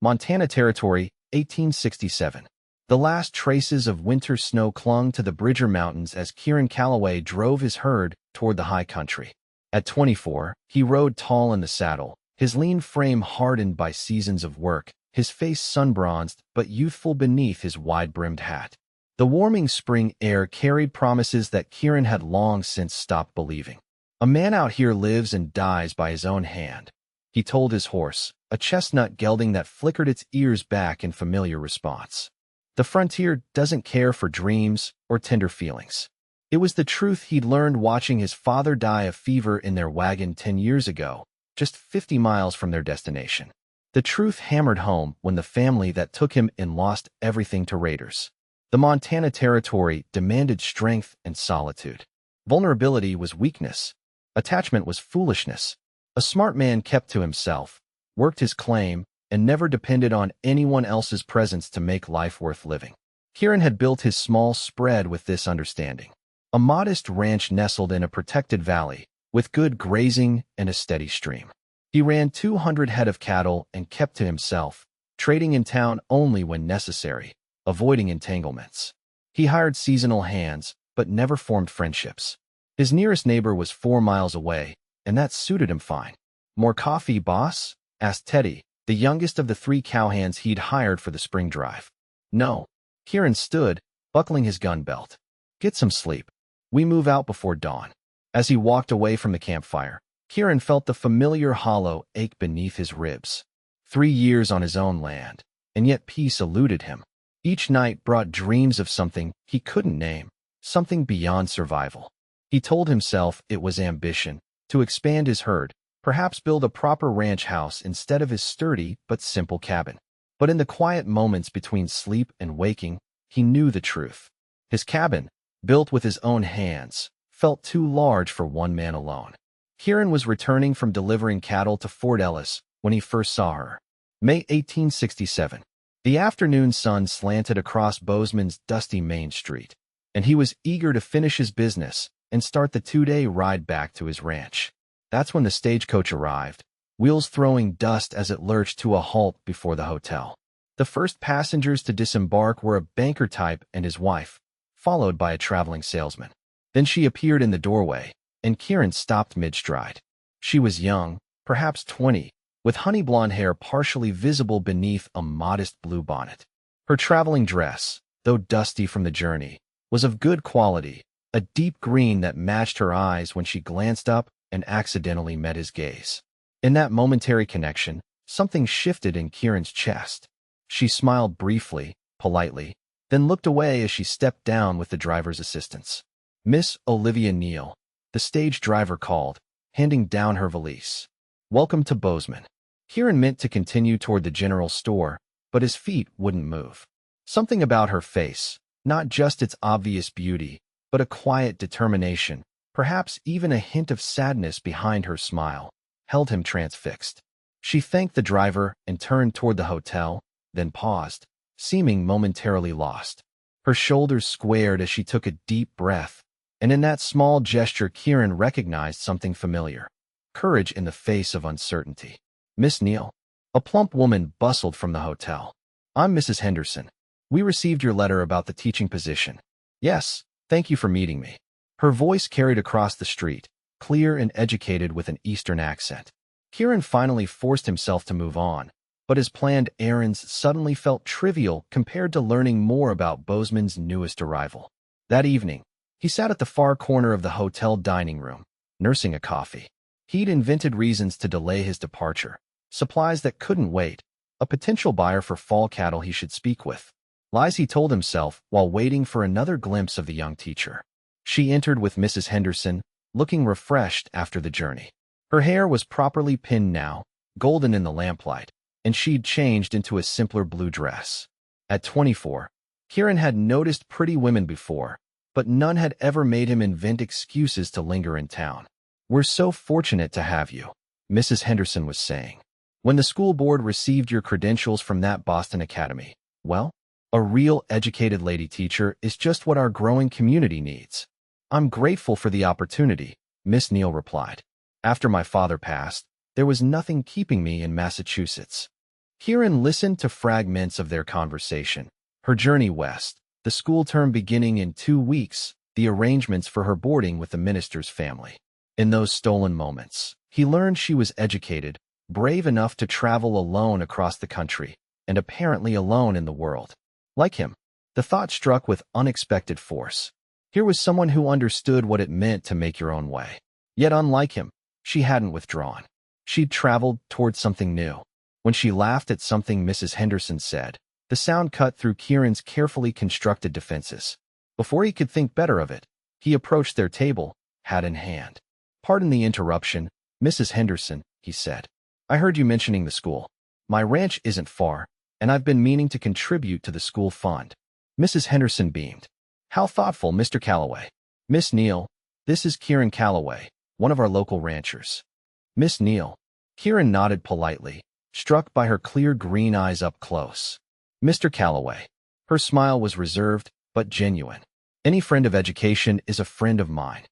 Montana Territory, 1867. The last traces of winter snow clung to the Bridger Mountains as Kieran Calloway drove his herd toward the high country. At 24, he rode tall in the saddle, his lean frame hardened by seasons of work, his face sun-bronzed but youthful beneath his wide-brimmed hat. The warming spring air carried promises that Kieran had long since stopped believing. "A man out here lives and dies by his own hand," he told his horse, a chestnut gelding that flickered its ears back in familiar response. "The frontier doesn't care for dreams or tender feelings." It was the truth he'd learned watching his father die of fever in their wagon 10 years ago, just 50 miles from their destination. The truth hammered home when the family that took him in lost everything to raiders. The Montana Territory demanded strength and solitude. Vulnerability was weakness. Attachment was foolishness. A smart man kept to himself, worked his claim, and never depended on anyone else's presence to make life worth living. Kieran had built his small spread with this understanding. A modest ranch nestled in a protected valley, with good grazing and a steady stream. He ran 200 head of cattle and kept to himself, trading in town only when necessary, avoiding entanglements. He hired seasonal hands, but never formed friendships. His nearest neighbor was 4 miles away, and that suited him fine. "More coffee, boss?" asked Teddy, the youngest of the 3 cowhands he'd hired for the spring drive. "No." Kieran stood, buckling his gun belt. "Get some sleep. We move out before dawn." As he walked away from the campfire, Kieran felt the familiar hollow ache beneath his ribs. 3 years on his own land, and yet peace eluded him. Each night brought dreams of something he couldn't name, something beyond survival. He told himself it was ambition, to expand his herd, perhaps build a proper ranch house instead of his sturdy but simple cabin. But in the quiet moments between sleep and waking, he knew the truth. His cabin, built with his own hands, felt too large for one man alone. Kieran was returning from delivering cattle to Fort Ellis when he first saw her. May 1867. The afternoon sun slanted across Bozeman's dusty Main Street, and he was eager to finish his business and start the 2-day ride back to his ranch. That's when the stagecoach arrived, wheels throwing dust as it lurched to a halt before the hotel. The first passengers to disembark were a banker type and his wife, followed by a traveling salesman. Then she appeared in the doorway, and Kieran stopped mid-stride. She was young, perhaps 20, with honey blonde hair partially visible beneath a modest blue bonnet. Her traveling dress, though dusty from the journey, was of good quality, a deep green that matched her eyes when she glanced up and accidentally met his gaze. In that momentary connection, something shifted in Kieran's chest. She smiled briefly, politely, then looked away as she stepped down with the driver's assistance. "Miss Olivia Neill," the stage driver called, handing down her valise. "Welcome to Bozeman." Kieran meant to continue toward the general store, but his feet wouldn't move. Something about her face, not just its obvious beauty, but a quiet determination, perhaps even a hint of sadness behind her smile, held him transfixed. She thanked the driver and turned toward the hotel, then paused, seeming momentarily lost. Her shoulders squared as she took a deep breath, and in that small gesture Kieran recognized something familiar. Courage in the face of uncertainty. "Miss Neill." A plump woman bustled from the hotel. "I'm Mrs. Henderson. We received your letter about the teaching position." "Yes, thank you for meeting me." Her voice carried across the street, clear and educated with an Eastern accent. Kieran finally forced himself to move on, but his planned errands suddenly felt trivial compared to learning more about Bozeman's newest arrival. That evening, he sat at the far corner of the hotel dining room, nursing a coffee. He'd invented reasons to delay his departure, supplies that couldn't wait, a potential buyer for fall cattle he should speak with. Lies he told himself while waiting for another glimpse of the young teacher. She entered with Mrs. Henderson, looking refreshed after the journey. Her hair was properly pinned now, golden in the lamplight, and she'd changed into a simpler blue dress. At 24, Kieran had noticed pretty women before, but none had ever made him invent excuses to linger in town. "We're so fortunate to have you," Mrs. Henderson was saying. "When the school board received your credentials from that Boston academy, well, a real educated lady teacher is just what our growing community needs." "I'm grateful for the opportunity," Miss Neill replied. "After my father passed, there was nothing keeping me in Massachusetts." Kieran listened to fragments of their conversation. Her journey west, the school term beginning in 2 weeks, the arrangements for her boarding with the minister's family. In those stolen moments, he learned she was educated, brave enough to travel alone across the country, and apparently alone in the world. Like him, the thought struck with unexpected force. Here was someone who understood what it meant to make your own way. Yet unlike him, she hadn't withdrawn. She'd traveled toward something new. When she laughed at something Mrs. Henderson said, the sound cut through Kieran's carefully constructed defenses. Before he could think better of it, he approached their table, hat in hand. "Pardon the interruption, Mrs. Henderson," he said. "I heard you mentioning the school. My ranch isn't far, and I've been meaning to contribute to the school fund." Mrs. Henderson beamed. "How thoughtful, Mr. Calloway. Miss Neill, this is Kieran Calloway, one of our local ranchers." "Miss Neill." Kieran nodded politely, struck by her clear green eyes up close. "Mr. Calloway." Her smile was reserved, but genuine. "Any friend of education is a friend of mine."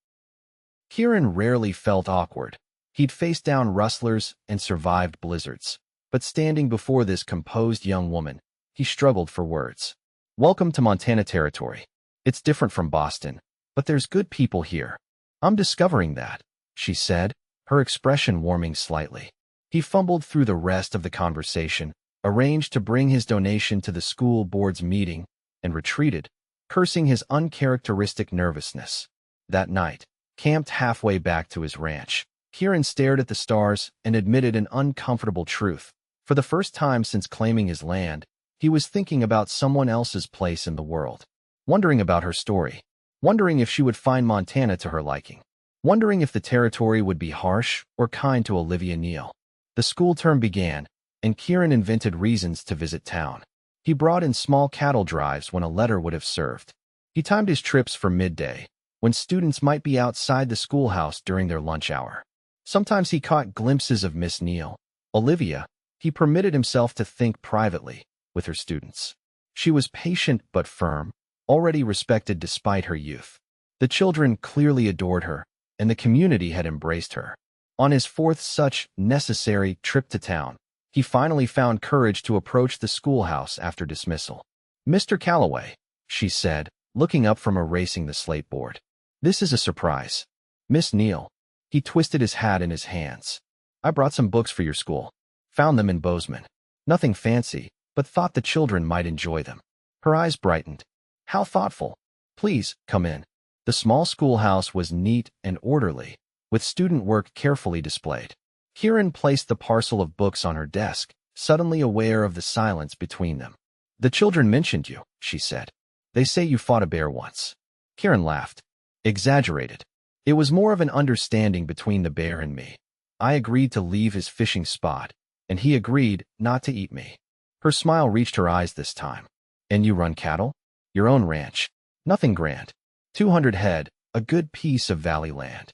Kieran rarely felt awkward. He'd faced down rustlers and survived blizzards. But standing before this composed young woman, he struggled for words. "Welcome to Montana Territory. It's different from Boston, but there's good people here." "I'm discovering that," she said, her expression warming slightly. He fumbled through the rest of the conversation, arranged to bring his donation to the school board's meeting, and retreated, cursing his uncharacteristic nervousness. That night, camped halfway back to his ranch, Kieran stared at the stars and admitted an uncomfortable truth. For the first time since claiming his land, he was thinking about someone else's place in the world. Wondering about her story. Wondering if she would find Montana to her liking. Wondering if the territory would be harsh or kind to Olivia Neill. The school term began, and Kieran invented reasons to visit town. He brought in small cattle drives when a letter would have served. He timed his trips for midday, when students might be outside the schoolhouse during their lunch hour. Sometimes he caught glimpses of Miss Neill, Olivia. He permitted himself to think privately with her students. She was patient but firm, already respected despite her youth. The children clearly adored her, and the community had embraced her. On his fourth such necessary trip to town, he finally found courage to approach the schoolhouse after dismissal. "Mr. Calloway," she said, looking up from erasing the slate board. "This is a surprise." "Miss Neill." He twisted his hat in his hands. "I brought some books for your school. Found them in Bozeman. Nothing fancy, but thought the children might enjoy them." Her eyes brightened. "How thoughtful. Please, come in." The small schoolhouse was neat and orderly, with student work carefully displayed. Kieran placed the parcel of books on her desk, suddenly aware of the silence between them. "The children mentioned you," she said. "They say you fought a bear once." Kieran laughed. "Exaggerated. It was more of an understanding between the bear and me. I agreed to leave his fishing spot, and he agreed not to eat me." Her smile reached her eyes this time. "And you run cattle? Your own ranch? Nothing grand. 200 head, a good piece of valley land."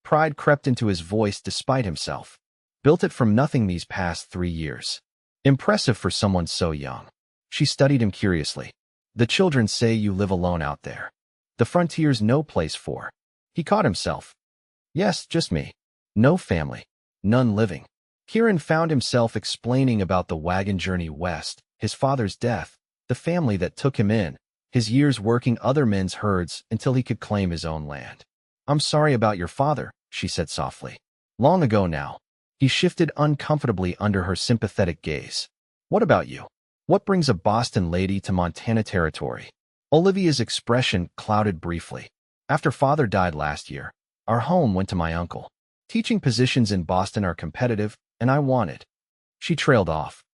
Pride crept into his voice despite himself. "Built it from nothing these past 3 years. Impressive for someone so young." She studied him curiously. "The children say you live alone out there. The frontier's no place for." He caught himself. "Yes, just me. No family. None living." Kieran found himself explaining about the wagon journey west, his father's death, the family that took him in, his years working other men's herds until he could claim his own land. "I'm sorry about your father," she said softly. "Long ago now." He shifted uncomfortably under her sympathetic gaze. "What about you? What brings a Boston lady to Montana Territory?" Olivia's expression clouded briefly. "After father died last year, our home went to my uncle. Teaching positions in Boston are competitive, and I wanted." She trailed off.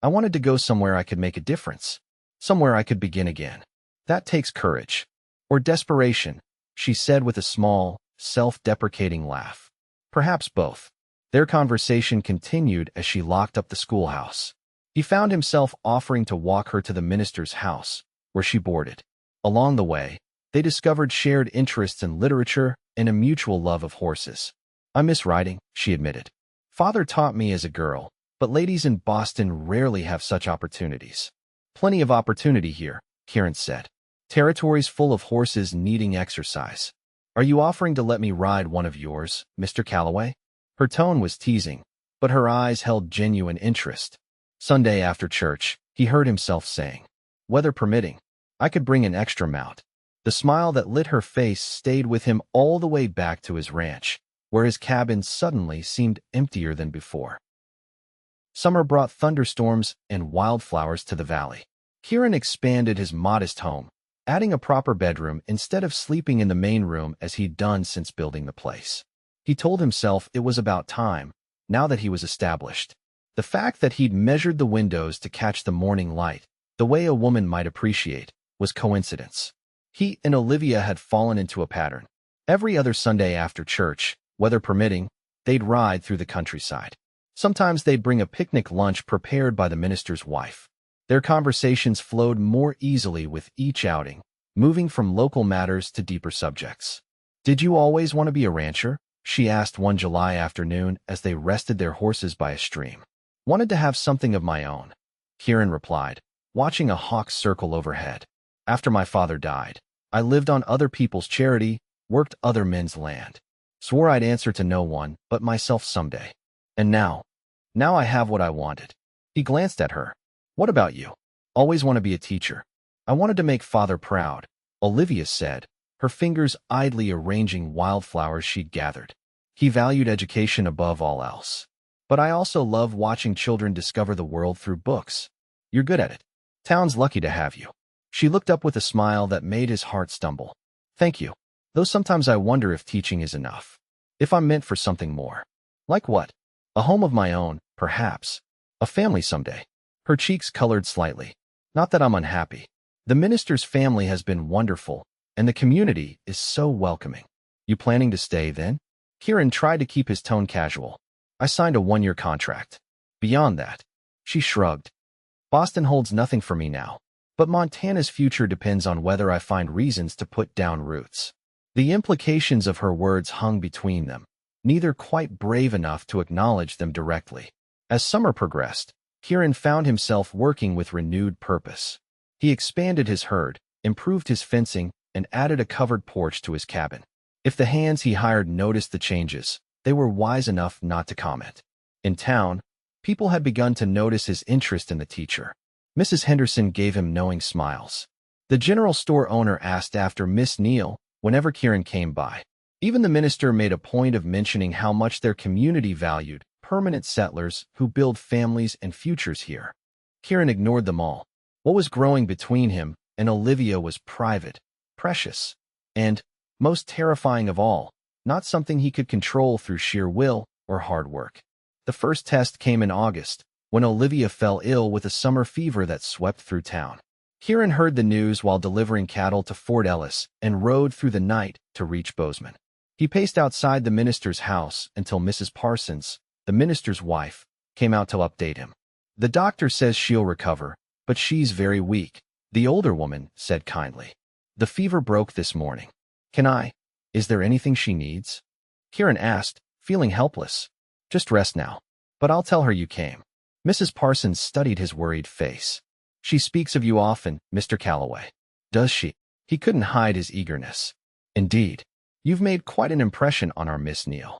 "I wanted to go somewhere I could make a difference. Somewhere I could begin again. That takes courage. Or desperation," she said with a small, self-deprecating laugh. "Perhaps both." Their conversation continued as she locked up the schoolhouse. He found himself offering to walk her to the minister's house, where she boarded. Along the way, they discovered shared interests in literature and a mutual love of horses. "I miss riding," she admitted. "Father taught me as a girl, but ladies in Boston rarely have such opportunities." "Plenty of opportunity here," Kieran said. "Territories full of horses needing exercise. Are you offering to let me ride one of yours, Mr. Calloway?" Her tone was teasing, but her eyes held genuine interest. Sunday after church, he heard himself saying, "Weather permitting, I could bring an extra mount." The smile that lit her face stayed with him all the way back to his ranch, where his cabin suddenly seemed emptier than before. Summer brought thunderstorms and wildflowers to the valley. Kieran expanded his modest home, adding a proper bedroom instead of sleeping in the main room as he'd done since building the place. He told himself it was about time, now that he was established. The fact that he'd measured the windows to catch the morning light, the way a woman might appreciate, was coincidence. He and Olivia had fallen into a pattern. Every other Sunday after church, weather permitting, they'd ride through the countryside. Sometimes they'd bring a picnic lunch prepared by the minister's wife. Their conversations flowed more easily with each outing, moving from local matters to deeper subjects. "Did you always want to be a rancher?" she asked one July afternoon as they rested their horses by a stream. "Wanted to have something of my own," Kieran replied, watching a hawk circle overhead. "After my father died, I lived on other people's charity, worked other men's land. Swore I'd answer to no one but myself someday. And now I have what I wanted." He glanced at her. "What about you?" "Always want to be a teacher. I wanted to make father proud," Olivia said, her fingers idly arranging wildflowers she'd gathered. "He valued education above all else. But I also love watching children discover the world through books. You're good at it. Town's lucky to have you." She looked up with a smile that made his heart stumble. "Thank you. Though sometimes I wonder if teaching is enough. If I'm meant for something more." "Like what?" "A home of my own, perhaps. A family someday." Her cheeks colored slightly. "Not that I'm unhappy. The minister's family has been wonderful, and the community is so welcoming." "You planning to stay, then?" Kieran tried to keep his tone casual. "I signed a 1-year contract. Beyond that." She shrugged. "Boston holds nothing for me now. But Montana's future depends on whether I find reasons to put down roots." The implications of her words hung between them, neither quite brave enough to acknowledge them directly. As summer progressed, Kieran found himself working with renewed purpose. He expanded his herd, improved his fencing, and added a covered porch to his cabin. If the hands he hired noticed the changes, they were wise enough not to comment. In town, people had begun to notice his interest in the teacher. Mrs. Henderson gave him knowing smiles. The general store owner asked after Miss Neill whenever Kieran came by. Even the minister made a point of mentioning how much their community valued permanent settlers who build families and futures here. Kieran ignored them all. What was growing between him and Olivia was private, precious, and, most terrifying of all, not something he could control through sheer will or hard work. The first test came in August, when Olivia fell ill with a summer fever that swept through town. Kieran heard the news while delivering cattle to Fort Ellis and rode through the night to reach Bozeman. He paced outside the minister's house until Mrs. Parsons, the minister's wife, came out to update him. "The doctor says she'll recover, but she's very weak," the older woman said kindly. "The fever broke this morning. Is there anything she needs?" Kieran asked, feeling helpless. "Just rest now. But I'll tell her you came." Mrs. Parsons studied his worried face. "She speaks of you often, Mr. Calloway." "Does she?" He couldn't hide his eagerness. "Indeed. You've made quite an impression on our Miss Neill."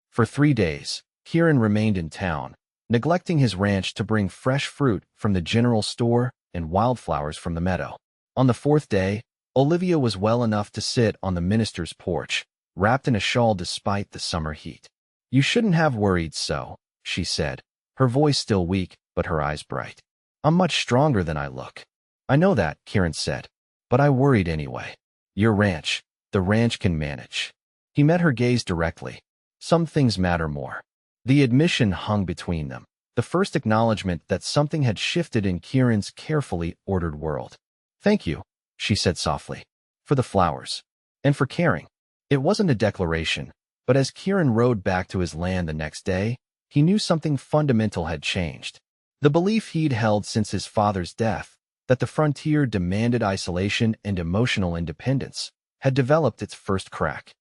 For 3 days, Kieran remained in town, neglecting his ranch to bring fresh fruit from the general store and wildflowers from the meadow. On the 4th day, Olivia was well enough to sit on the minister's porch, wrapped in a shawl despite the summer heat. "You shouldn't have worried so," she said, her voice still weak but her eyes bright. "I'm much stronger than I look." "I know that," Kieran said, "but I worried anyway. The ranch can manage." He met her gaze directly. "Some things matter more." The admission hung between them, the first acknowledgement that something had shifted in Kieran's carefully ordered world. "Thank you," she said softly, "for the flowers. And for caring." It wasn't a declaration, but as Kieran rode back to his land the next day, he knew something fundamental had changed. The belief he'd held since his father's death, that the frontier demanded isolation and emotional independence, had developed its first crack.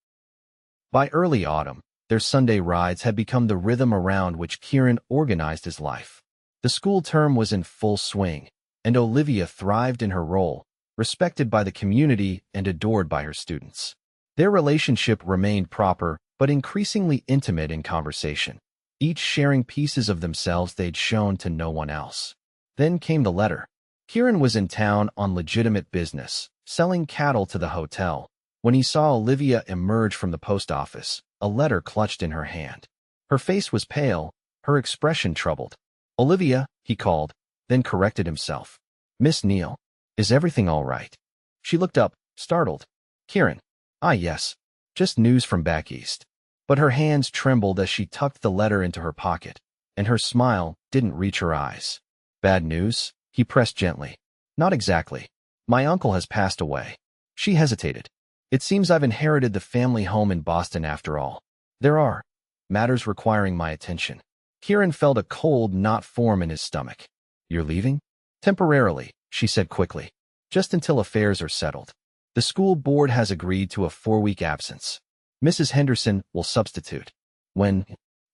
By early autumn, their Sunday rides had become the rhythm around which Kieran organized his life. The school term was in full swing, and Olivia thrived in her role, respected by the community and adored by her students. Their relationship remained proper but increasingly intimate in conversation. each sharing pieces of themselves they'd shown to no one else. Then came the letter. Kieran was in town on legitimate business, selling cattle to the hotel, when he saw Olivia emerge from the post office, a letter clutched in her hand. Her face was pale, her expression troubled. "Olivia," he called, then corrected himself. "Miss Neill, is everything all right?" She looked up, startled. "Kieran." "Ah, yes. Just news from back east." But her hands trembled as she tucked the letter into her pocket, and her smile didn't reach her eyes. "Bad news?" he pressed gently. "Not exactly. My uncle has passed away." She hesitated. "It seems I've inherited the family home in Boston after all. There are matters requiring my attention." Kieran felt a cold knot form in his stomach. "You're leaving?" "Temporarily," she said quickly. "Just until affairs are settled. The school board has agreed to a 4-week absence. Mrs. Henderson will substitute. When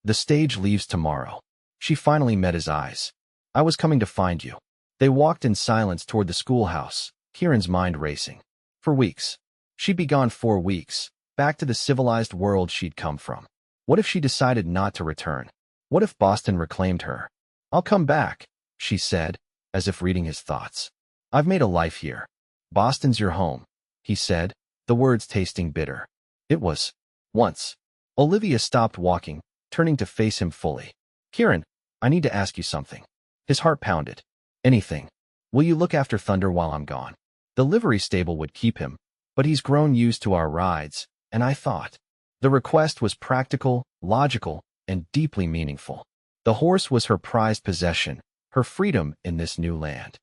the stage leaves tomorrow." She finally met his eyes. "I was coming to find you." They walked in silence toward the schoolhouse, Kieran's mind racing. For weeks. She'd be gone 4 weeks, back to the civilized world she'd come from. What if she decided not to return? What if Boston reclaimed her? "I'll come back," she said, as if reading his thoughts. "I've made a life here." "Boston's your home," he said, the words tasting bitter. "It was. Once." Olivia stopped walking, turning to face him fully. "Kieran, I need to ask you something." His heart pounded. "Anything. Will you look after Thunder while I'm gone? The livery stable would keep him, but he's grown used to our rides, and I thought." The request was practical, logical, and deeply meaningful. The horse was her prized possession, her freedom in this new land.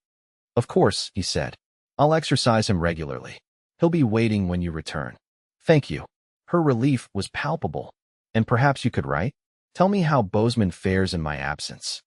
"Of course," he said. "I'll exercise him regularly. He'll be waiting when you return." "Thank you." Her relief was palpable. "And perhaps you could write? Tell me how Bozeman fares in my absence."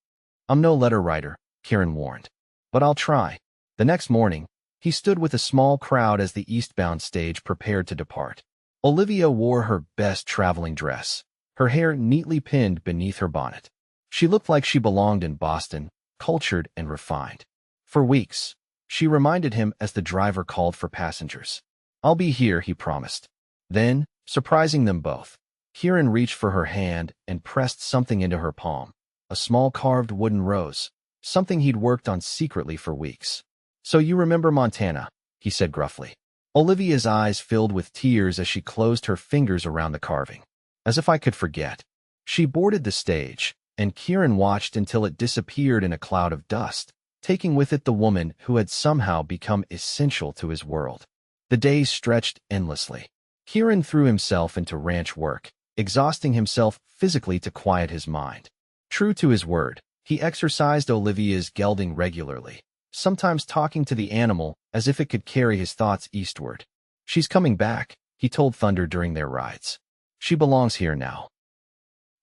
"I'm no letter writer," Kieran warned. "But I'll try." The next morning, he stood with a small crowd as the eastbound stage prepared to depart. Olivia wore her best traveling dress, her hair neatly pinned beneath her bonnet. She looked like she belonged in Boston, cultured and refined. For weeks, she reminded him as the driver called for passengers. "I'll be here," he promised. Then, surprising them both, Kieran reached for her hand and pressed something into her palm, a small carved wooden rose, something he'd worked on secretly for weeks. "So you remember Montana," he said gruffly. Olivia's eyes filled with tears as she closed her fingers around the carving. "As if I could forget." She boarded the stage, and Kieran watched until it disappeared in a cloud of dust, taking with it the woman who had somehow become essential to his world. The days stretched endlessly. Kieran threw himself into ranch work, exhausting himself physically to quiet his mind. True to his word, he exercised Olivia's gelding regularly, sometimes talking to the animal as if it could carry his thoughts eastward. "She's coming back," he told Thunder during their rides. "She belongs here now."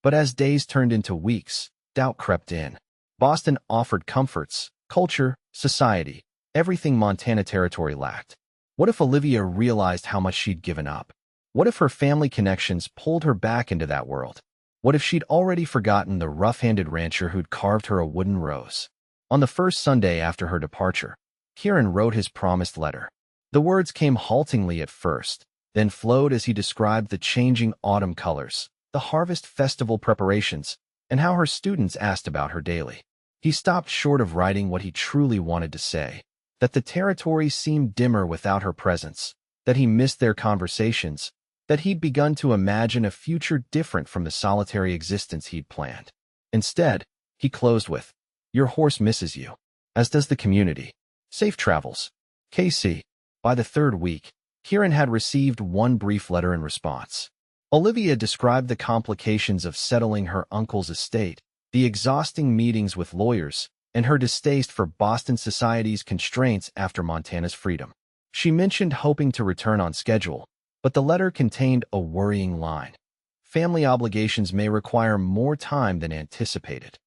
But as days turned into weeks, doubt crept in. Boston offered comforts, culture, society, everything Montana territory lacked. What if Olivia realized how much she'd given up? What if her family connections pulled her back into that world? What if she'd already forgotten the rough-handed rancher who'd carved her a wooden rose? On the first Sunday after her departure, Kieran wrote his promised letter. The words came haltingly at first, then flowed as he described the changing autumn colors, the harvest festival preparations, and how her students asked about her daily. He stopped short of writing what he truly wanted to say, that the territory seemed dimmer without her presence, that he missed their conversations, that he'd begun to imagine a future different from the solitary existence he'd planned. Instead, he closed with, "Your horse misses you, as does the community. Safe travels. KC." By the 3rd week, Kieran had received one brief letter in response. Olivia described the complications of settling her uncle's estate, the exhausting meetings with lawyers, and her distaste for Boston society's constraints after Montana's freedom. She mentioned hoping to return on schedule, but the letter contained a worrying line. "Family obligations may require more time than anticipated."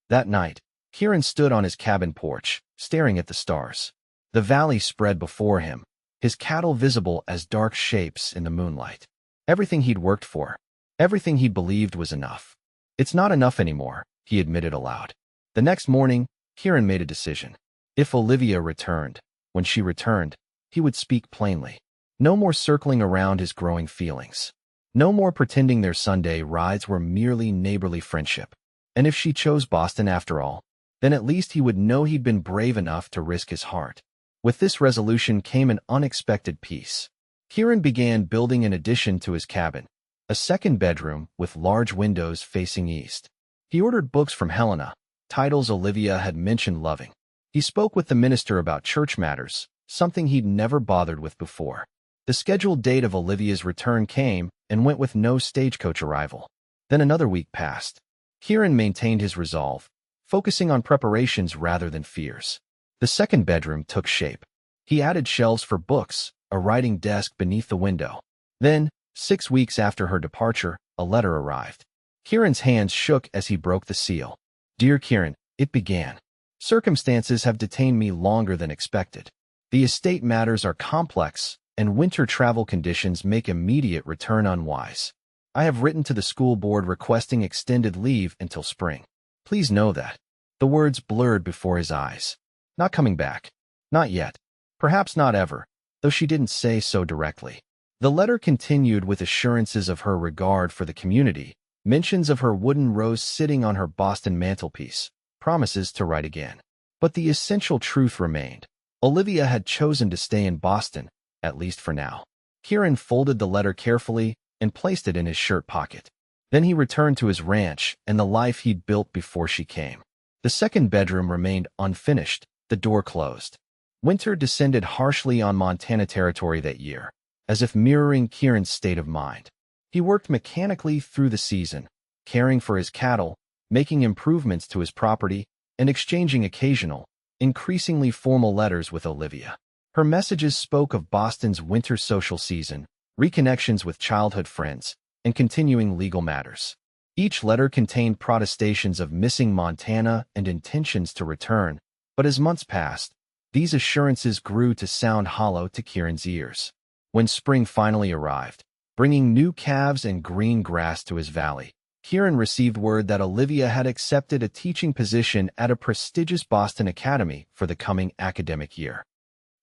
That night, Kieran stood on his cabin porch, staring at the stars. The valley spread before him, his cattle visible as dark shapes in the moonlight. Everything he'd worked for, everything he believed was enough. "It's not enough anymore," he admitted aloud. The next morning, Kieran made a decision. If Olivia returned, when she returned, he would speak plainly. No more circling around his growing feelings. No more pretending their Sunday rides were merely neighborly friendship. And if she chose Boston after all, then at least he would know he'd been brave enough to risk his heart. With this resolution came an unexpected peace. Kieran began building an addition to his cabin, a second bedroom with large windows facing east. He ordered books from Helena, titles Olivia had mentioned loving. He spoke with the minister about church matters, something he'd never bothered with before. The scheduled date of Olivia's return came and went with no stagecoach arrival. Then another week passed. Kieran maintained his resolve, focusing on preparations rather than fears. The second bedroom took shape. He added shelves for books, a writing desk beneath the window. Then, 6 weeks after her departure, a letter arrived. Kieran's hands shook as he broke the seal. "Dear Kieran," it began. "Circumstances have detained me longer than expected. The estate matters are complex, and winter travel conditions make immediate return unwise. I have written to the school board requesting extended leave until spring. Please know that." The words blurred before his eyes. Not coming back. Not yet. Perhaps not ever, though she didn't say so directly. The letter continued with assurances of her regard for the community, mentions of her wooden rose sitting on her Boston mantelpiece, promises to write again. But the essential truth remained. Olivia had chosen to stay in Boston, at least for now. Kieran folded the letter carefully and placed it in his shirt pocket. Then he returned to his ranch and the life he'd built before she came. The second bedroom remained unfinished, the door closed. Winter descended harshly on Montana territory that year, as if mirroring Kieran's state of mind. He worked mechanically through the season, caring for his cattle, making improvements to his property, and exchanging occasional, increasingly formal letters with Olivia. Her messages spoke of Boston's winter social season, reconnections with childhood friends, and continuing legal matters. Each letter contained protestations of missing Montana and intentions to return, but as months passed, these assurances grew to sound hollow to Kieran's ears. When spring finally arrived, bringing new calves and green grass to his valley, Kieran received word that Olivia had accepted a teaching position at a prestigious Boston academy for the coming academic year.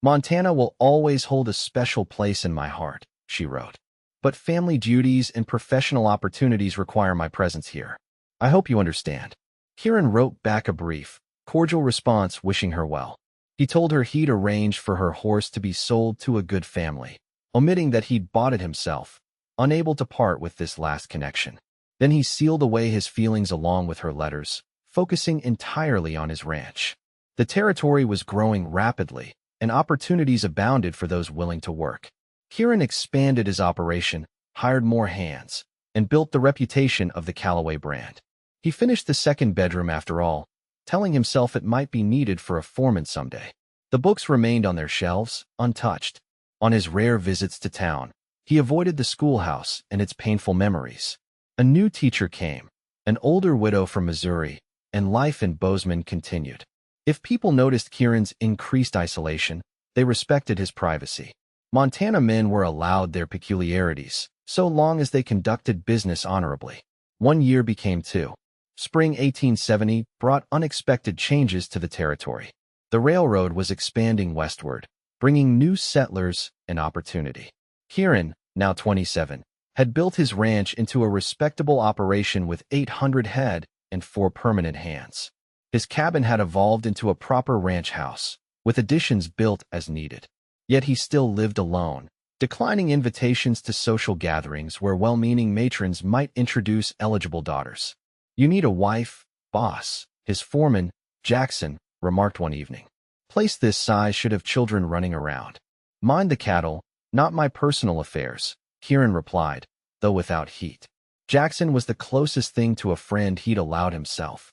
"Montana will always hold a special place in my heart," she wrote. "But family duties and professional opportunities require my presence here. I hope you understand." Kieran wrote back a brief, cordial response wishing her well. He told her he'd arranged for her horse to be sold to a good family, omitting that he'd bought it himself, unable to part with this last connection. Then he sealed away his feelings along with her letters, focusing entirely on his ranch. The territory was growing rapidly, and opportunities abounded for those willing to work. Kieran expanded his operation, hired more hands, and built the reputation of the Calloway brand. He finished the second bedroom after all, telling himself it might be needed for a foreman someday. The books remained on their shelves, untouched. On his rare visits to town, he avoided the schoolhouse and its painful memories. A new teacher came, an older widow from Missouri, and life in Bozeman continued. If people noticed Kieran's increased isolation, they respected his privacy. Montana men were allowed their peculiarities, so long as they conducted business honorably. 1 year became 2. Spring 1870 brought unexpected changes to the territory. The railroad was expanding westward, bringing new settlers and opportunity. Kieran, now 27, had built his ranch into a respectable operation with 800 head and 4 permanent hands. His cabin had evolved into a proper ranch house, with additions built as needed. Yet he still lived alone, declining invitations to social gatherings where well-meaning matrons might introduce eligible daughters. "You need a wife, boss," his foreman, Jackson, remarked one evening. "Place this size should have children running around." "Mind the cattle, not my personal affairs," Kieran replied, though without heat. Jackson was the closest thing to a friend he'd allowed himself.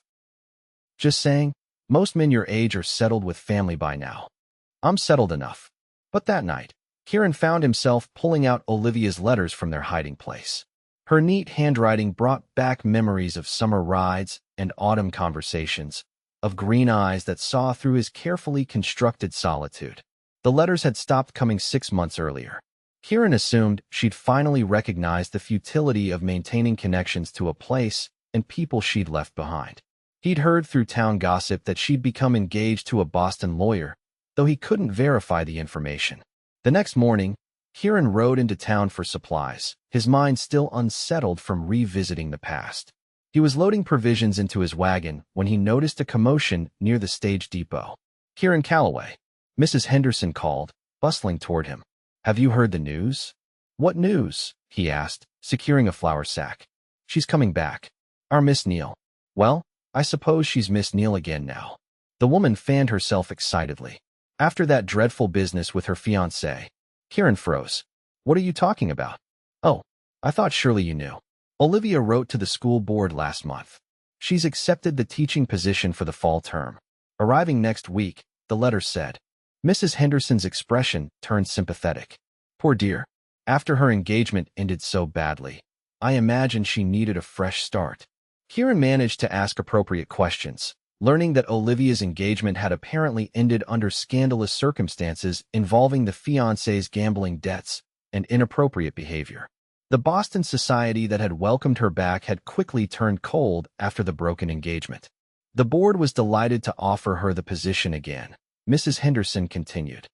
"Just saying, most men your age are settled with family by now. I'm settled enough." But that night, Kieran found himself pulling out Olivia's letters from their hiding place. Her neat handwriting brought back memories of summer rides and autumn conversations, of green eyes that saw through his carefully constructed solitude. The letters had stopped coming 6 months earlier. Kieran assumed she'd finally recognized the futility of maintaining connections to a place and people she'd left behind. He'd heard through town gossip that she'd become engaged to a Boston lawyer, though he couldn't verify the information. The next morning, Kieran rode into town for supplies, his mind still unsettled from revisiting the past. He was loading provisions into his wagon when he noticed a commotion near the stage depot. "Kieran Calloway," Mrs. Henderson called, bustling toward him. "Have you heard the news?" "What news?" he asked, securing a flour sack. "She's coming back. Our Miss Neill." "Well, I suppose she's Miss Neill again now." The woman fanned herself excitedly. "After that dreadful business with her fiancé." Kieran froze. "What are you talking about?" "Oh, I thought surely you knew. Olivia wrote to the school board last month. She's accepted the teaching position for the fall term. Arriving next week," the letter said. Mrs. Henderson's expression turned sympathetic. "Poor dear. After her engagement ended so badly. I imagine she needed a fresh start." Kieran managed to ask appropriate questions, learning that Olivia's engagement had apparently ended under scandalous circumstances involving the fiancé's gambling debts and inappropriate behavior. The Boston society that had welcomed her back had quickly turned cold after the broken engagement. The board was delighted to offer her the position again, Mrs. Henderson continued.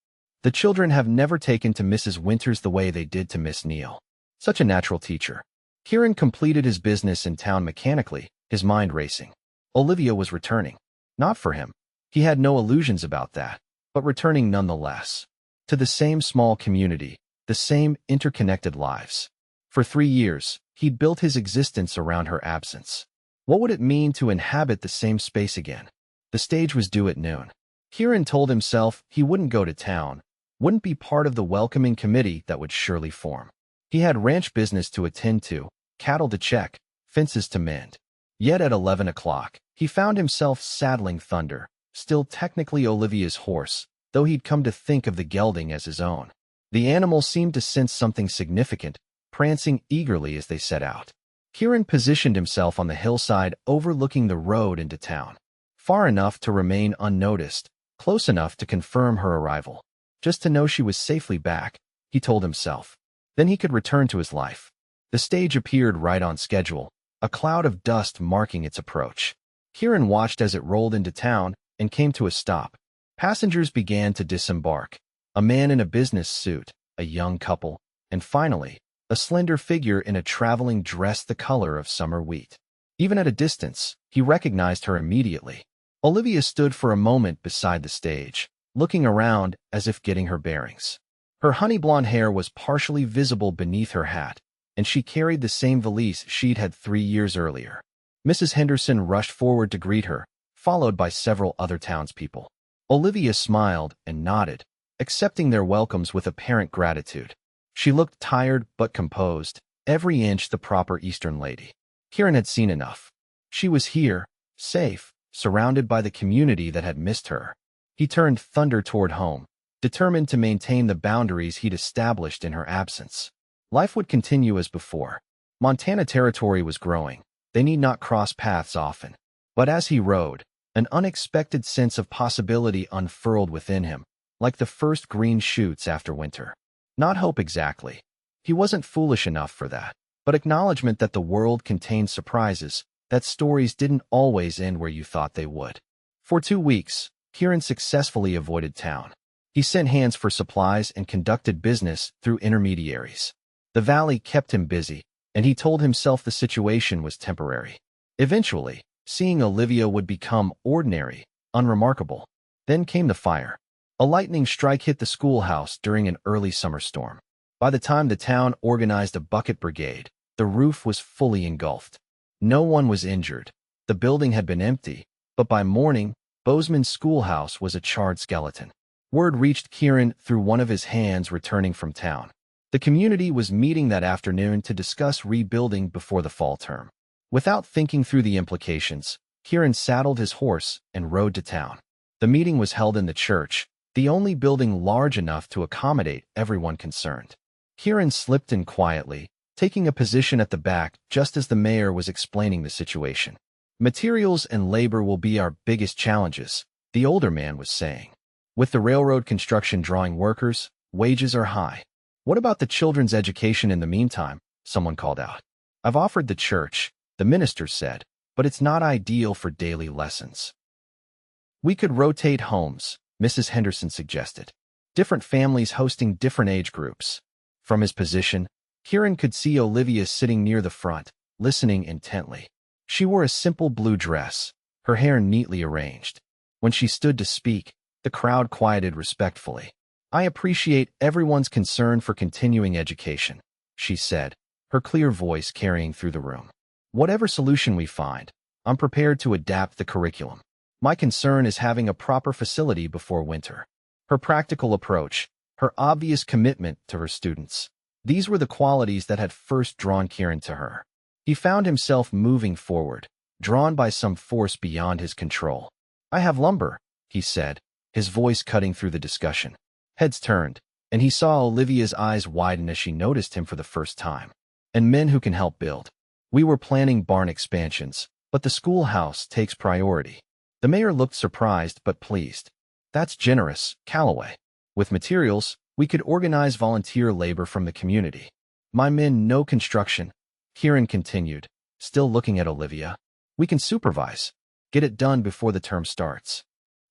"The children have never taken to Mrs. Winters the way they did to Miss Neill. Such a natural teacher." Kieran completed his business in town mechanically, his mind racing. Olivia was returning. Not for him. He had no illusions about that, but returning nonetheless. To the same small community, the same interconnected lives. For 3 years, he'd built his existence around her absence. What would it mean to inhabit the same space again? The stage was due at noon. Kieran told himself he wouldn't go to town, wouldn't be part of the welcoming committee that would surely form. He had ranch business to attend to, cattle to check, fences to mend. Yet at 11 o'clock, he found himself saddling Thunder, still technically Olivia's horse, though he'd come to think of the gelding as his own. The animal seemed to sense something significant, prancing eagerly as they set out. Kieran positioned himself on the hillside overlooking the road into town. Far enough to remain unnoticed, close enough to confirm her arrival. Just to know she was safely back, he told himself. Then he could return to his life. The stage appeared right on schedule, a cloud of dust marking its approach. Kieran watched as it rolled into town and came to a stop. Passengers began to disembark. A man in a business suit, a young couple, and finally, a slender figure in a traveling dress the color of summer wheat. Even at a distance, he recognized her immediately. Olivia stood for a moment beside the stage, looking around as if getting her bearings. Her honey blonde hair was partially visible beneath her hat, and she carried the same valise she'd had 3 years earlier. Mrs. Henderson rushed forward to greet her, followed by several other townspeople. Olivia smiled and nodded, accepting their welcomes with apparent gratitude. She looked tired but composed, every inch the proper Eastern lady. Kieran had seen enough. She was here, safe, surrounded by the community that had missed her. He turned Thunder toward home, determined to maintain the boundaries he'd established in her absence. Life would continue as before. Montana territory was growing. They need not cross paths often. But as he rode, an unexpected sense of possibility unfurled within him, like the first green shoots after winter. Not hope exactly. He wasn't foolish enough for that, but acknowledgement that the world contained surprises, that stories didn't always end where you thought they would. For 2 weeks, Kieran successfully avoided town. He sent hands for supplies and conducted business through intermediaries. The valley kept him busy, and he told himself the situation was temporary. Eventually, seeing Olivia would become ordinary, unremarkable. Then came the fire. A lightning strike hit the schoolhouse during an early summer storm. By the time the town organized a bucket brigade, the roof was fully engulfed. No one was injured. The building had been empty, but by morning, Bozeman's schoolhouse was a charred skeleton. Word reached Kieran through one of his hands returning from town. The community was meeting that afternoon to discuss rebuilding before the fall term. Without thinking through the implications, Kieran saddled his horse and rode to town. The meeting was held in the church, the only building large enough to accommodate everyone concerned. Kieran slipped in quietly, taking a position at the back just as the mayor was explaining the situation. "Materials and labor will be our biggest challenges," the older man was saying. "With the railroad construction drawing workers, wages are high. What about the children's education in the meantime?" someone called out. "I've offered the church," the minister said, "but it's not ideal for daily lessons." "We could rotate homes," Mrs. Henderson suggested. "Different families hosting different age groups." From his position, Kieran could see Olivia sitting near the front, listening intently. She wore a simple blue dress, her hair neatly arranged. When she stood to speak, the crowd quieted respectfully. "I appreciate everyone's concern for continuing education," she said, her clear voice carrying through the room. "Whatever solution we find, I'm prepared to adapt the curriculum. My concern is having a proper facility before winter." Her practical approach, her obvious commitment to her students. These were the qualities that had first drawn Kieran to her. He found himself moving forward, drawn by some force beyond his control. "I have lumber," he said, his voice cutting through the discussion. Heads turned, and he saw Olivia's eyes widen as she noticed him for the first time. "And men who can help build. We were planning barn expansions, but the schoolhouse takes priority." The mayor looked surprised but pleased. "That's generous, Calloway. With materials, we could organize volunteer labor from the community." "My men know construction," Kieran continued, still looking at Olivia. "We can supervise. Get it done before the term starts."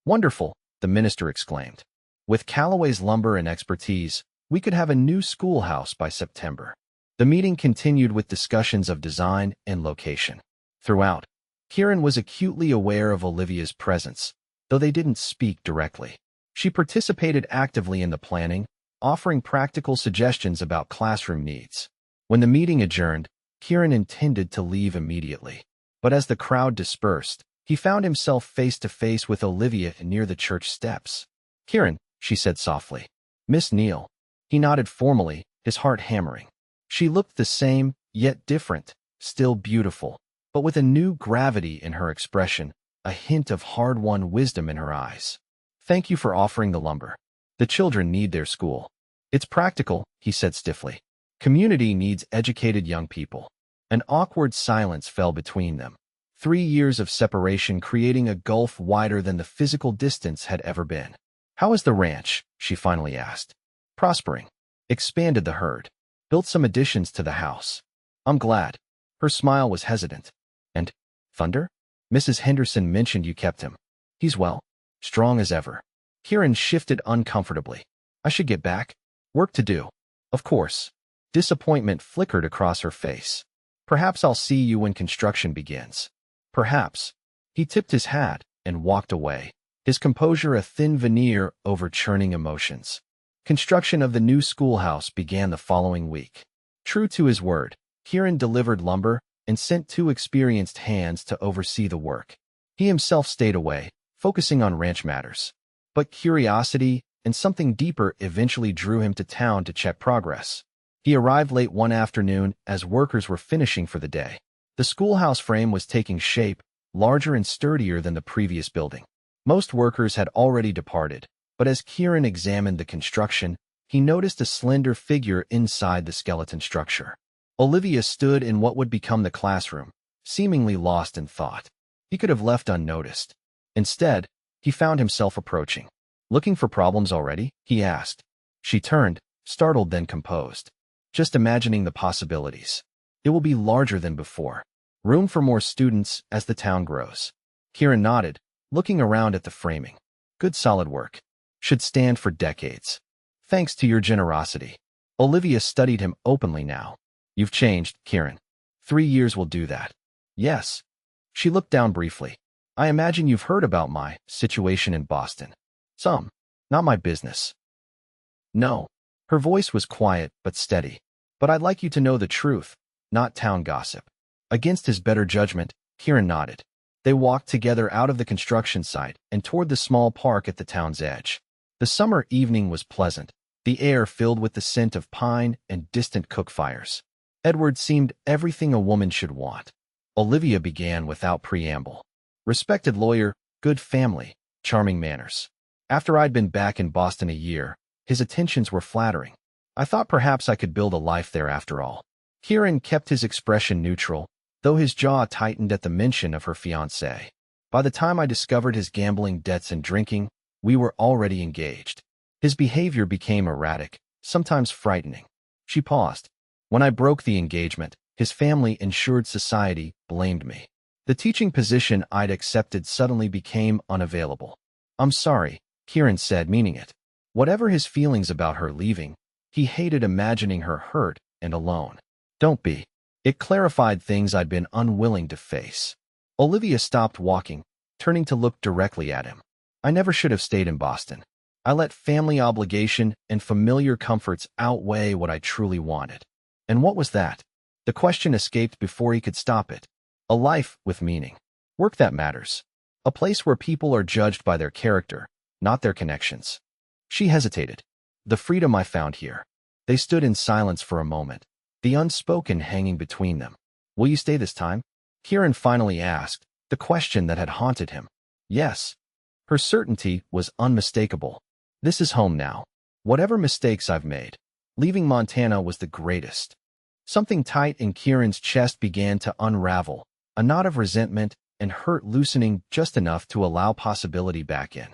"Wonderful," the minister exclaimed. "With Calloway's lumber and expertise, we could have a new schoolhouse by September." The meeting continued with discussions of design and location. Throughout, Kieran was acutely aware of Olivia's presence, though they didn't speak directly. She participated actively in the planning, offering practical suggestions about classroom needs. When the meeting adjourned, Kieran intended to leave immediately. But as the crowd dispersed, he found himself face to face with Olivia near the church steps. "Kieran," she said softly. "Miss Neill." He nodded formally, his heart hammering. She looked the same, yet different, still beautiful, but with a new gravity in her expression, a hint of hard-won wisdom in her eyes. "Thank you for offering the lumber. The children need their school." "It's practical," he said stiffly. "Community needs educated young people." An awkward silence fell between them. 3 years of separation creating a gulf wider than the physical distance had ever been. "How is the ranch?" she finally asked. "Prospering. Expanded the herd. Built some additions to the house." "I'm glad." Her smile was hesitant. "And Thunder? Mrs. Henderson mentioned you kept him." "He's well. Strong as ever." Kieran shifted uncomfortably. "I should get back. Work to do." "Of course." Disappointment flickered across her face. "Perhaps I'll see you when construction begins." "Perhaps." He tipped his hat and walked away, his composure a thin veneer over churning emotions. Construction of the new schoolhouse began the following week. True to his word, Kieran delivered lumber and sent 2 experienced hands to oversee the work. He himself stayed away, focusing on ranch matters. But curiosity and something deeper eventually drew him to town to check progress. He arrived late one afternoon as workers were finishing for the day. The schoolhouse frame was taking shape, larger and sturdier than the previous building. Most workers had already departed, but as Kieran examined the construction, he noticed a slender figure inside the skeleton structure. Olivia stood in what would become the classroom, seemingly lost in thought. He could have left unnoticed. Instead, he found himself approaching. "Looking for problems already?" he asked. She turned, startled then composed. "Just imagining the possibilities. It will be larger than before. Room for more students as the town grows." Kieran nodded, looking around at the framing. "Good solid work. Should stand for decades. Thanks to your generosity." Olivia studied him openly now. "You've changed, Kieran. 3 years will do that." "Yes." She looked down briefly. "I imagine you've heard about my situation in Boston." "Some. Not my business." "No." Her voice was quiet but steady. "But I'd like you to know the truth, not town gossip." Against his better judgment, Kieran nodded. They walked together out of the construction site and toward the small park at the town's edge. The summer evening was pleasant, the air filled with the scent of pine and distant cook fires. Edward seemed everything a woman should want. Olivia began without preamble. "Respected lawyer, good family, charming manners." After I'd been back in Boston a year, his attentions were flattering. I thought perhaps I could build a life there after all. Kieran kept his expression neutral, though his jaw tightened at the mention of her fiancé. By the time I discovered his gambling debts and drinking, we were already engaged. His behavior became erratic, sometimes frightening. She paused. When I broke the engagement, his family ensured society blamed me. The teaching position I'd accepted suddenly became unavailable. "I'm sorry," Kieran said, meaning it. Whatever his feelings about her leaving, he hated imagining her hurt and alone. "Don't be. It clarified things I'd been unwilling to face. Olivia stopped walking, turning to look directly at him. I never should have stayed in Boston. I let family obligation and familiar comforts outweigh what I truly wanted. And what was that? The question escaped before he could stop it. A life with meaning. Work that matters. A place where people are judged by their character, not their connections. She hesitated. The freedom I found here. They stood in silence for a moment, the unspoken hanging between them. Will you stay this time? Kieran finally asked, the question that had haunted him. Yes. Her certainty was unmistakable. This is home now. Whatever mistakes I've made. Leaving Montana was the greatest. Something tight in Kieran's chest began to unravel, a knot of resentment and hurt loosening just enough to allow possibility back in.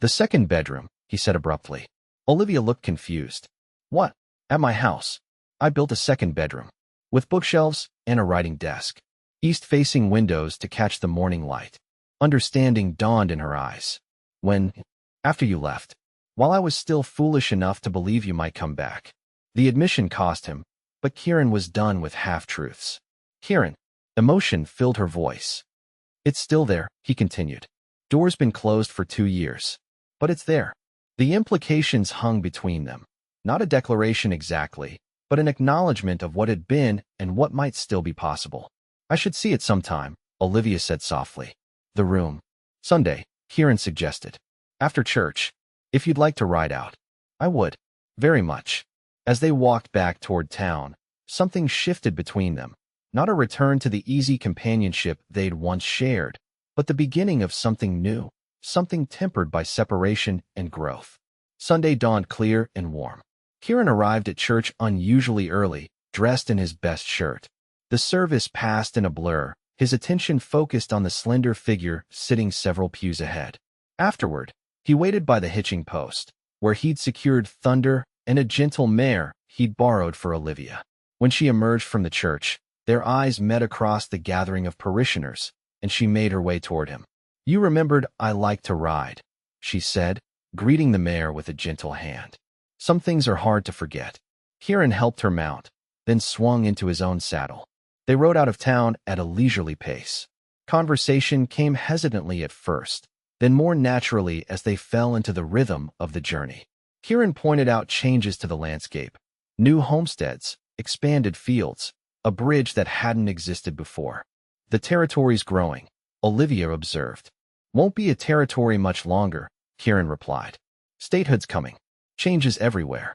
The second bedroom, he said abruptly. Olivia looked confused. What? At my house. I built a second bedroom, with bookshelves and a writing desk, east-facing windows to catch the morning light. Understanding dawned in her eyes. When, after you left, while I was still foolish enough to believe you might come back. The admission cost him, but Kieran was done with half-truths. Kieran, emotion filled her voice. It's still there, he continued. Door's been closed for 2 years. But it's there. The implications hung between them. Not a declaration exactly, but an acknowledgement of what had been and what might still be possible. I should see it sometime, Olivia said softly. The room. Sunday, Kieran suggested. After church. If you'd like to ride out. I would. Very much. As they walked back toward town, something shifted between them. Not a return to the easy companionship they'd once shared, but the beginning of something new, something tempered by separation and growth. Sunday dawned clear and warm. Kieran arrived at church unusually early, dressed in his best shirt. The service passed in a blur, his attention focused on the slender figure sitting several pews ahead. Afterward, he waited by the hitching post, where he'd secured Thunder and a gentle mare he'd borrowed for Olivia. When she emerged from the church, their eyes met across the gathering of parishioners, and she made her way toward him. You remembered I like to ride, she said, greeting the mare with a gentle hand. Some things are hard to forget. Kieran helped her mount, then swung into his own saddle. They rode out of town at a leisurely pace. Conversation came hesitantly at first, then more naturally as they fell into the rhythm of the journey. Kieran pointed out changes to the landscape. New homesteads, expanded fields, a bridge that hadn't existed before. The territory's growing, Olivia observed. Won't be a territory much longer, Kieran replied. Statehood's coming. Changes everywhere.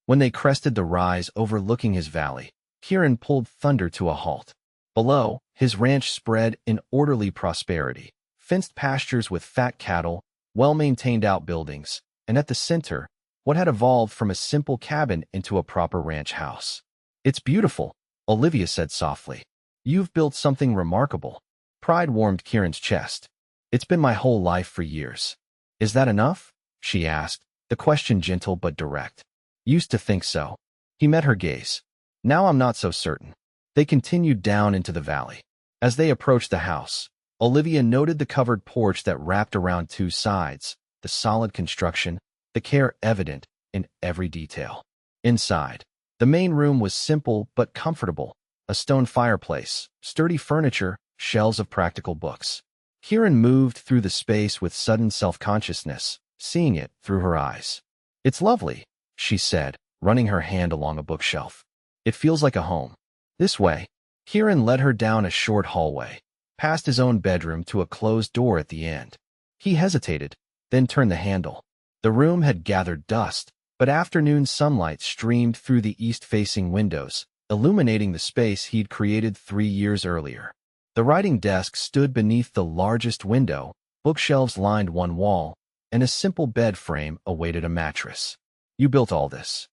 When they crested the rise overlooking his valley, Kieran pulled Thunder to a halt. Below, his ranch spread in orderly prosperity, fenced pastures with fat cattle, well-maintained outbuildings, and at the center, what had evolved from a simple cabin into a proper ranch house. It's beautiful, Olivia said softly. You've built something remarkable. Pride warmed Kieran's chest. It's been my whole life for years. Is that enough? She asked, the question gentle but direct. Used to think so. He met her gaze. Now I'm not so certain. They continued down into the valley. As they approached the house, Olivia noted the covered porch that wrapped around two sides, the solid construction, the care evident in every detail. Inside, the main room was simple but comfortable, a stone fireplace, sturdy furniture, shelves of practical books. Kieran moved through the space with sudden self-consciousness, seeing it through her eyes. It's lovely, she said, running her hand along a bookshelf. It feels like a home. This way. Kieran led her down a short hallway, past his own bedroom to a closed door at the end. He hesitated, then turned the handle. The room had gathered dust, but afternoon sunlight streamed through the east-facing windows, illuminating the space he'd created 3 years earlier. The writing desk stood beneath the largest window, bookshelves lined one wall, and a simple bed frame awaited a mattress. You built all this?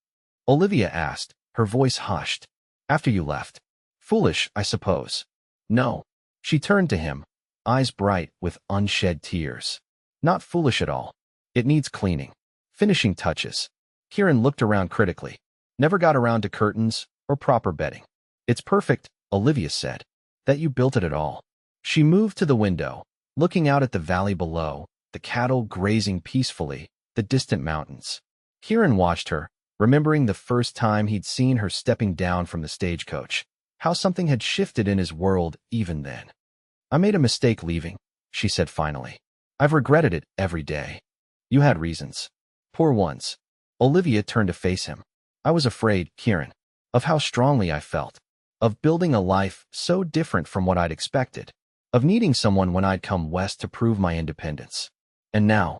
Olivia asked, her voice hushed. After you left. Foolish, I suppose. No. She turned to him, eyes bright with unshed tears. Not foolish at all. It needs cleaning. Finishing touches. Kieran looked around critically. Never got around to curtains or proper bedding. It's perfect, Olivia said. That you built it at all. She moved to the window, looking out at the valley below, the cattle grazing peacefully, the distant mountains. Kieran watched her, remembering the first time he'd seen her stepping down from the stagecoach. how something had shifted in his world even then. "I made a mistake leaving," she said finally. "I've regretted it every day." "You had reasons." "Poor ones." Olivia turned to face him. "I was afraid, Kieran, of how strongly I felt, of building a life so different from what I'd expected, of needing someone when I'd come west to prove my independence. And now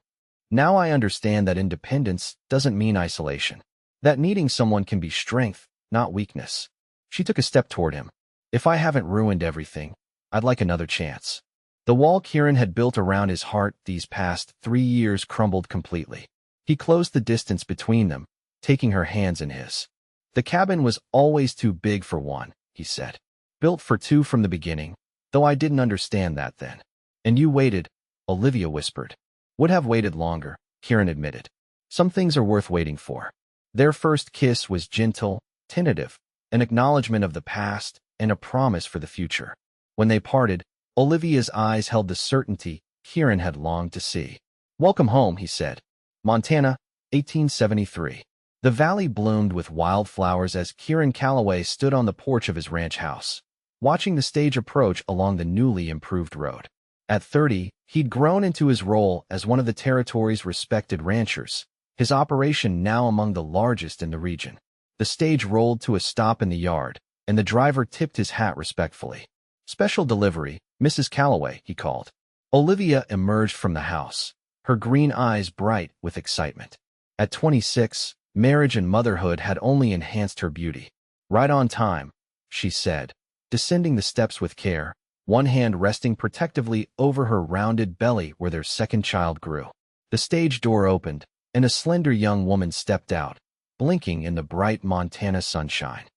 I understand that independence doesn't mean isolation, that needing someone can be strength, not weakness." She took a step toward him. "If I haven't ruined everything, I'd like another chance." The wall Kieran had built around his heart these past 3 years crumbled completely. He closed the distance between them, taking her hands in his. "The cabin was always too big for one," he said. "Built for two from the beginning, though I didn't understand that then." "And you waited," Olivia whispered. "Would have waited longer," Kieran admitted. "Some things are worth waiting for." Their first kiss was gentle, tentative, an acknowledgement of the past and a promise for the future. When they parted, Olivia's eyes held the certainty Kieran had longed to see. "Welcome home," he said. "Montana, 1873. The valley bloomed with wildflowers as Kieran Calloway stood on the porch of his ranch house, watching the stage approach along the newly improved road. At 30, he'd grown into his role as one of the territory's respected ranchers, his operation now among the largest in the region. The stage rolled to a stop in the yard, and the driver tipped his hat respectfully. "Special delivery, Mrs. Calloway," he called. Olivia emerged from the house, her green eyes bright with excitement. At 26, marriage and motherhood had only enhanced her beauty. "Right on time," she said, descending the steps with care, one hand resting protectively over her rounded belly where their second child grew. The stage door opened, and a slender young woman stepped out, blinking in the bright Montana sunshine.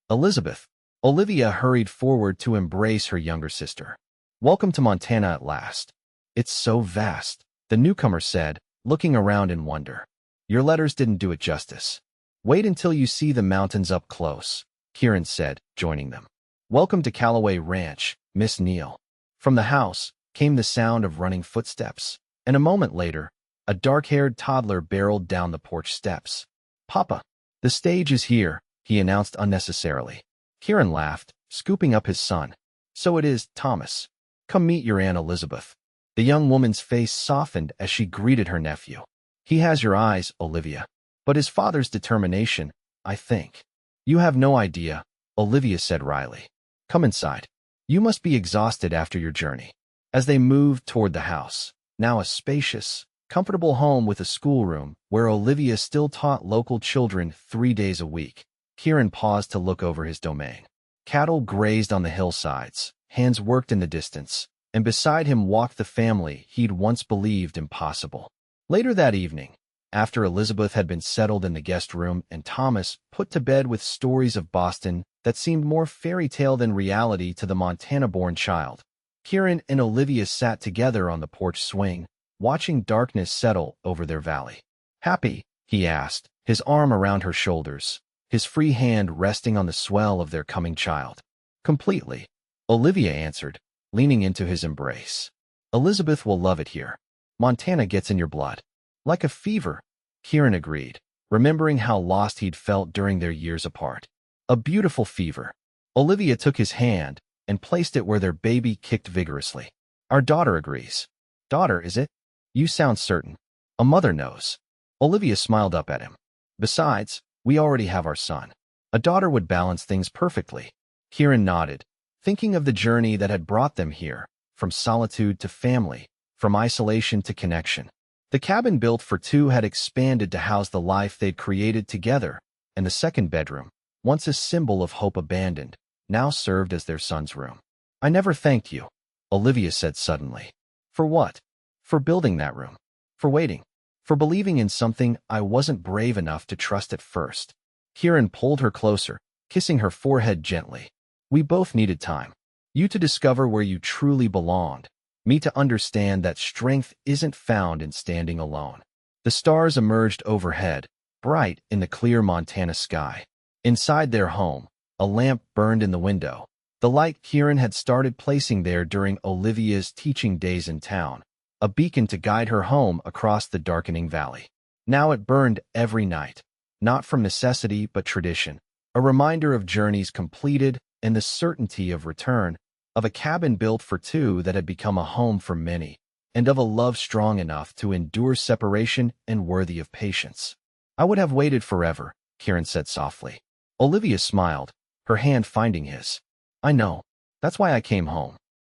"Elizabeth." Olivia hurried forward to embrace her younger sister. "Welcome to Montana at last." "It's so vast," the newcomer said, looking around in wonder. "Your letters didn't do it justice." "Wait until you see the mountains up close," Kieran said, joining them. "Welcome to Calloway Ranch, Miss Neill." From the house came the sound of running footsteps, and a moment later, a dark-haired toddler barreled down the porch steps. "Papa, the stage is here," he announced unnecessarily. Kieran laughed, scooping up his son. "So it is, Thomas. Come meet your Aunt Elizabeth." The young woman's face softened as she greeted her nephew. "He has your eyes, Olivia, but his father's determination, I think." "You have no idea," Olivia said wryly. "Come inside. You must be exhausted after your journey." As they moved toward the house, now a spacious, comfortable home with a schoolroom where Olivia still taught local children 3 days a week, Kieran paused to look over his domain. Cattle grazed on the hillsides, hands worked in the distance, and beside him walked the family he'd once believed impossible. Later that evening, after Elizabeth had been settled in the guest room and Thomas put to bed with stories of Boston that seemed more fairy tale than reality to the Montana-born child, Kieran and Olivia sat together on the porch swing, watching darkness settle over their valley. "Happy?" he asked, his arm around her shoulders, his free hand resting on the swell of their coming child. "Completely," Olivia answered, leaning into his embrace. "Elizabeth will love it here. Montana gets in your blood." "Like a fever," Kieran agreed, remembering how lost he'd felt during their years apart. "A beautiful fever." Olivia took his hand and placed it where their baby kicked vigorously. "Our daughter agrees." "Daughter, is it? You sound certain." "A mother knows." Olivia smiled up at him. "Besides, we already have our son. A daughter would balance things perfectly." Kieran nodded, thinking of the journey that had brought them here, from solitude to family, from isolation to connection. The cabin built for two had expanded to house the life they'd created together, and the second bedroom, once a symbol of hope abandoned, now served as their son's room. "I never thanked you," Olivia said suddenly. "For what?" "For building that room. For waiting. For believing in something I wasn't brave enough to trust at first." Kieran pulled her closer, kissing her forehead gently. "We both needed time. You to discover where you truly belonged, me to understand that strength isn't found in standing alone." The stars emerged overhead, bright in the clear Montana sky. Inside their home, a lamp burned in the window, the light Kieran had started placing there during Olivia's teaching days in town, a beacon to guide her home across the darkening valley. Now it burned every night, not from necessity but tradition, a reminder of journeys completed, and the certainty of return, of a cabin built for two that had become a home for many, and of a love strong enough to endure separation and worthy of patience. I would have waited forever, Kieran said softly. Olivia smiled, her hand finding his. I know. That's why I came home.